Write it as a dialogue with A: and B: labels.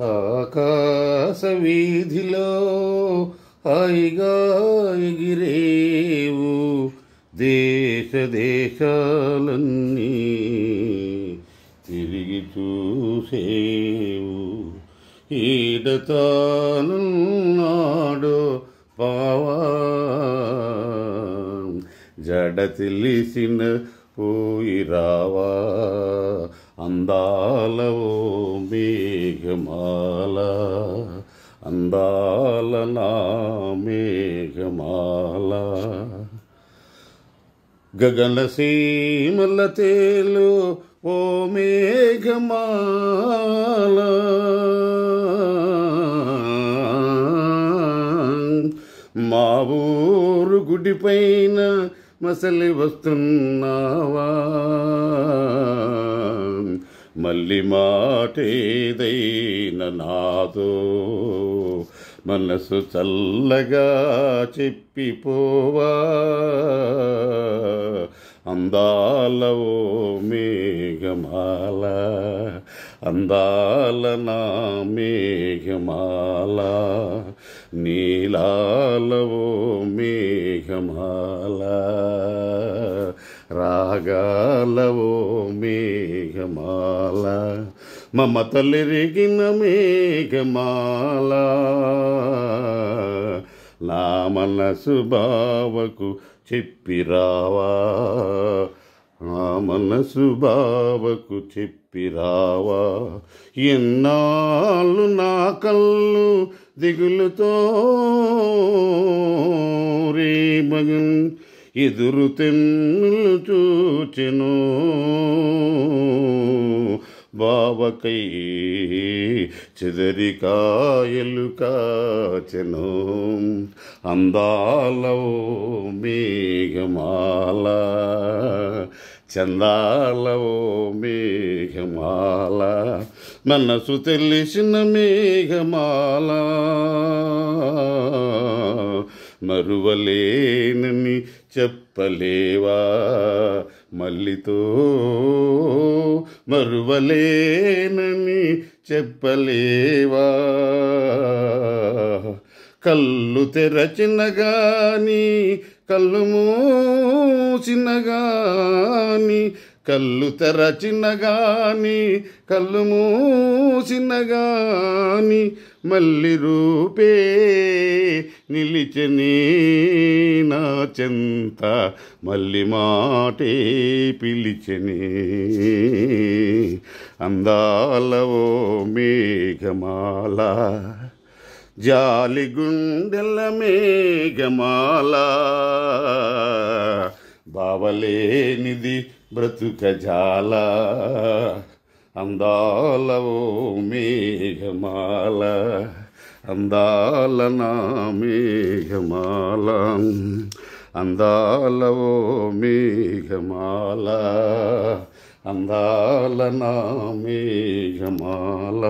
A: ఆకాశ వీధిలో హాయిగా ఎగిరేవు, దేశ దేశాలన్నీ తిరిగి చూసేవు. ఈడతానున్నాడో పావా జడ తెలిసిన పోయిరావా, అందాల ఓ మేఘమాల, అందాల నా మేఘమాల. గగన సీమల తేలు ఓ మేఘమాల, మా ఊరు గుడిపైన మసలి వస్తున్నావా, మళ్ళీ మాటేదైనా నాతో మనసు చల్లగా చెప్పిపోవా, అందాల ఓ మేఘమాల, అందాల నా మేఘమాల, నీలాల ఓ మేఘమాల, రాగాల ఓ మేఘమాల, మమతలెరిగిన మేఘమాల, నా మనసు బావకు చెప్పిరావా, నా మనసు బావకు చెప్పిరావా. ఎన్నాళ్ళు నా కళ్ళు దిగులుతో రే మగన్ ఎదురు తెన్నులు చూచెను, బావకై చెదరికాయలు కాచెను, అందాల ఓ మేఘమాల, చందాల ఓ మేఘమాల, మనసు తెలిసిన మేఘమాల, మరువలేనని చెప్పలేవా మల్లితో, మరువలేనని చెప్పలేవా. కళ్ళు తెరచిన గాని కళ్ళు మూసిన గాని, కళ్ళు తెరచిన గాని కళ్ళు మూసిన గాని, మల్లి రూపే నిలిచని నా చెంత, మల్లి మాటే పిలిచని, అందాల ఓ మేఘమాల, జాలి గుండెల మేఘమాల, బావలేనిది బ్రతుకజాల, అందాల ఓ మేఘమాల, అందాల నా మేఘమాల, అందాల ఓ మేఘమాల, అందాల నా మేఘమాల.